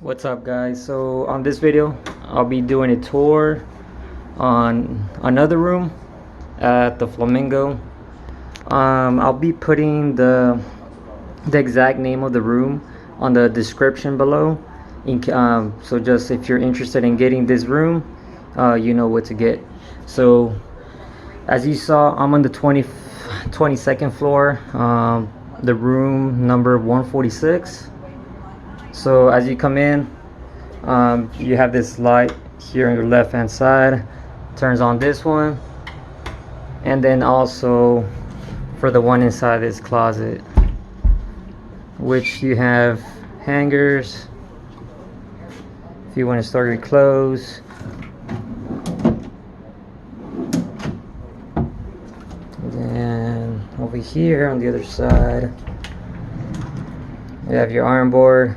What's up, guys? So on this video I'll be doing a tour on another room at the Flamingo. I'll be putting the exact name of the room on the description below, so just if you're interested in getting this room, you know what to get. So as you saw, I'm on the 22nd floor, the room number 146. So as you come in, you have this light here on your left hand side, turns on this one, and then also for the one inside this closet, which you have hangers if you want to store your clothes. And over here on the other side, you have your iron board.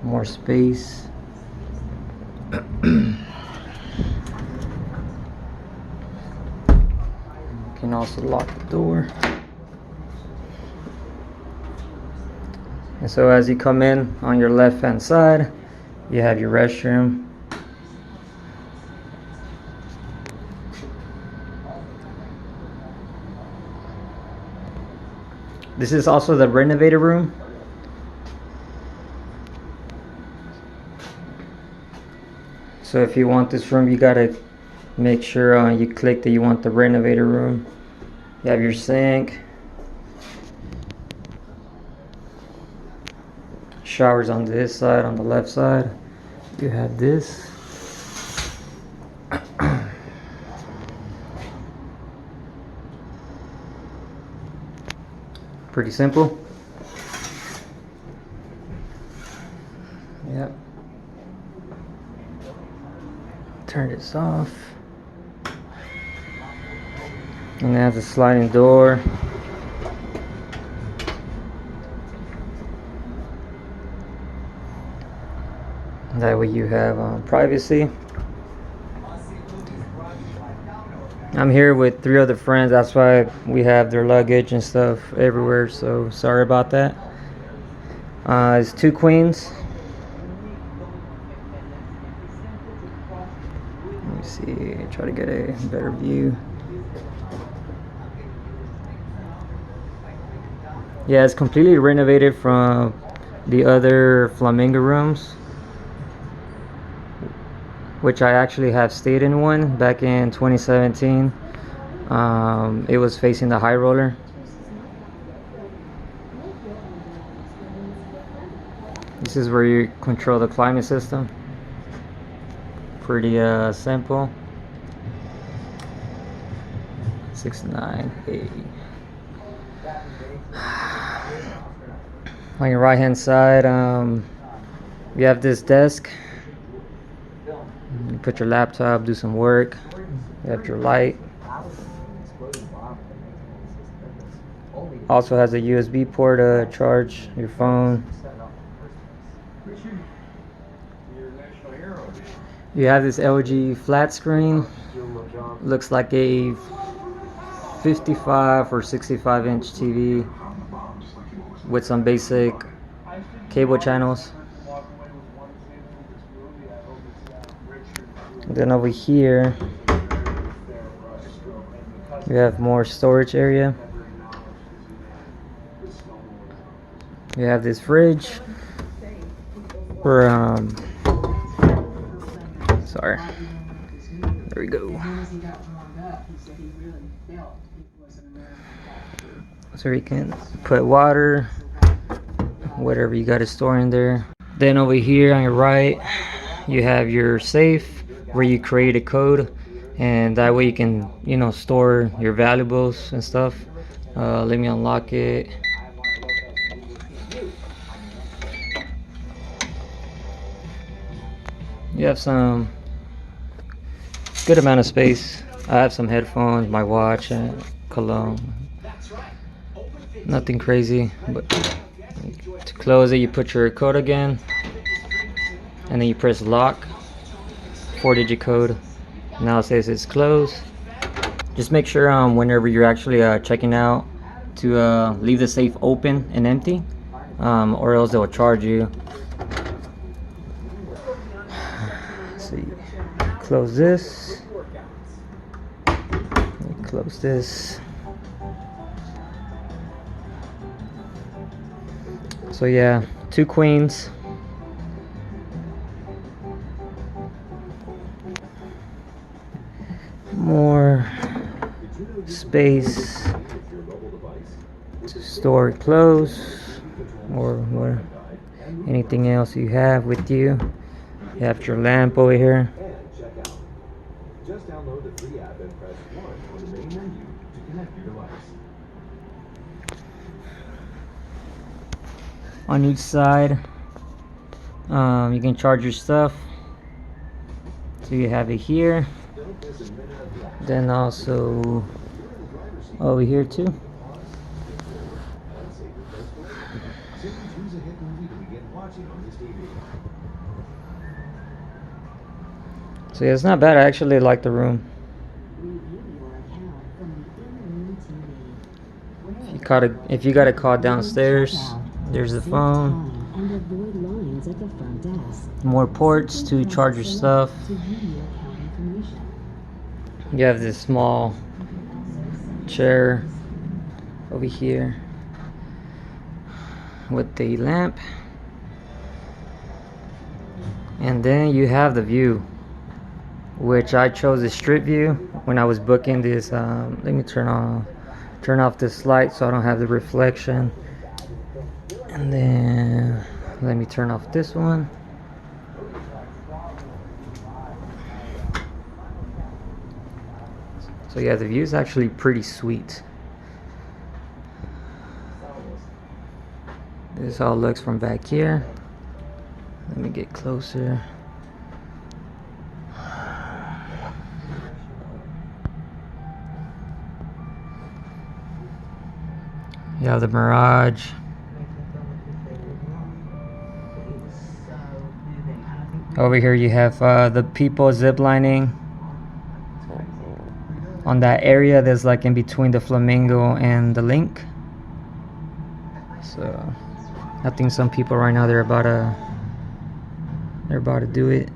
More space. You can also lock the door. And so as you come in on your left hand side, you have your restroom. This is also the renovated room. So if you want this room, you gotta make sure you click that you want the renovated room. You have your sink, showers on this side. On the left side, you have this. Pretty simple. Yep. Turn this off, and it has a sliding door. That way you have privacy. I'm here with 3 other friends, that's why we have their luggage and stuff everywhere, so sorry about that. It's 2 queens. Let me see, try to get a better view. Yeah, it's completely renovated from the other Flamingo rooms, which I actually have stayed in one back in 2017. It was facing the high roller. This is where you control the climate system. Pretty simple. 6980. On your right hand side, you have this desk. You put your laptop, do some work. You have your light. Also has a USB port to charge your phone. You have this LG flat screen. Looks like a 55 or 65 inch TV with some basic cable channels. And then over here you have more storage area. You have this fridge for sorry, there we go. So you can put water, whatever you got to store in there. Then over here on your right, you have your safe where you create a code, and that way you can, you know, store your valuables and stuff. Let me unlock it. You have some good amount of space. I have some headphones, my watch, and cologne. Nothing crazy, but to close it, you put your code again, and then you press lock, 4-digit code. Now it says it's closed. Just make sure whenever you're actually checking out to leave the safe open and empty, or else they'll charge you. So you close this, you close this. So yeah, 2 queens. More space to store clothes or anything else you have with you. You have your lamp over here. Just download the free app and press 1 on the main menu to connect your device. On each side, you can charge your stuff. So you have it here. Then also over here too. So yeah, it's not bad. I actually like the room. If you got a call downstairs, there's the phone. More ports to charge your stuff. You have this small chair over here with the lamp, and then you have the view, which I chose the street view when I was booking this. Let me turn off this light so I don't have the reflection, and then let me turn off this one. So yeah, the view is actually pretty sweet. This is how it looks from back here. Let me get closer. You have the Mirage. Over here you have the people zip lining. On that area that's like in between the Flamingo and the Link. So I think some people right now they're about to do it.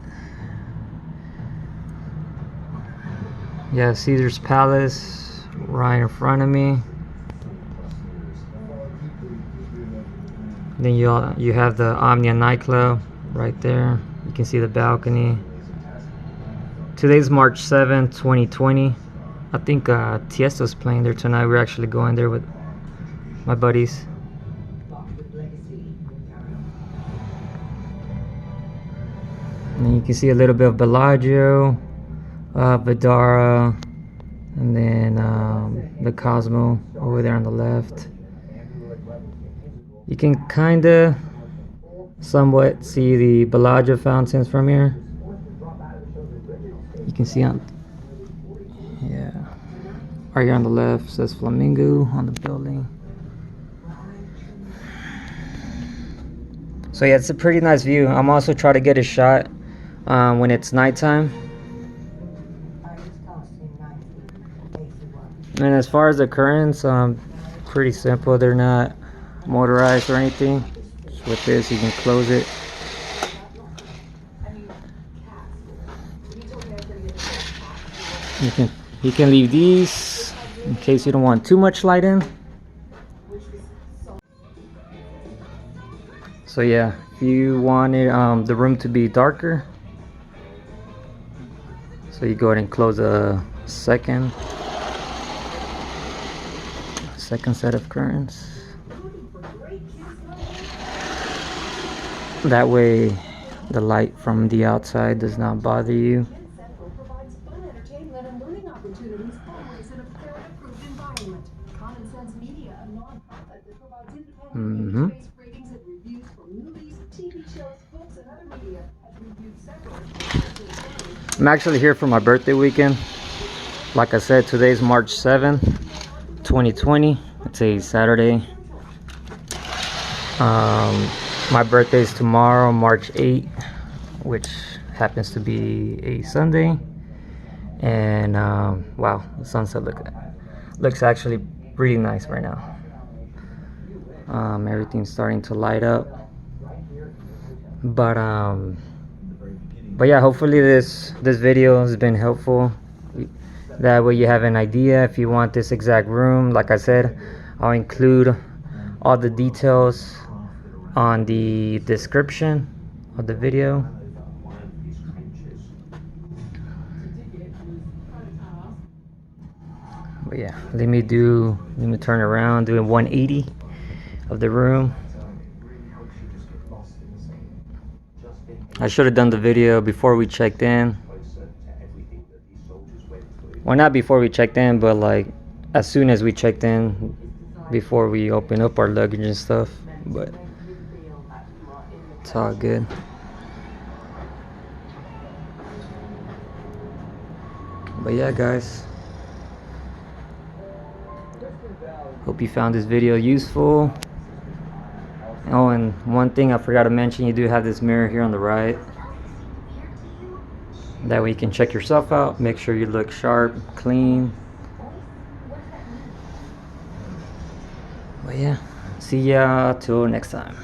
Yeah, Caesar's Palace right in front of me. Then you have the Omnia nightclub right there. You can see the balcony. Today's March 7th, 2020. I think Tiesto's playing there tonight. We're actually going there with my buddies. And you can see a little bit of Bellagio, Vidara, and then the Cosmo over there on the left. You can kind of somewhat see the Bellagio fountains from here. You can see right here on the left says Flamingo on the building. So yeah, it's a pretty nice view. I'm also trying to get a shot when it's nighttime. And as far as the curtains, pretty simple. They're not motorized or anything. Just with this, you can close it. You can leave these in case you don't want too much light in. So yeah, if you wanted the room to be darker, so you go ahead and close a second set of curtains. That way the light from the outside does not bother you. I'm actually here for my birthday weekend. like I said, today's March 7th, 2020. It's a Saturday. My birthday is tomorrow, March 8th, which happens to be a Sunday. And wow, the sunset looks actually pretty nice right now. Everything's starting to light up. But yeah, hopefully this video has been helpful. That way you have an idea if you want this exact room. Like I said, I'll include all the details on the description of the video. But yeah, let me turn around, doing 180 of the room. I should have done the video before we checked in. Well, not before we checked in, but like as soon as we checked in, before we open up our luggage and stuff. But it's all good. But yeah, guys, hope you found this video useful. Oh, and one thing I forgot to mention, you do have this mirror here on the right. That way you can check yourself out, make sure you look sharp, clean. But yeah, see ya till next time.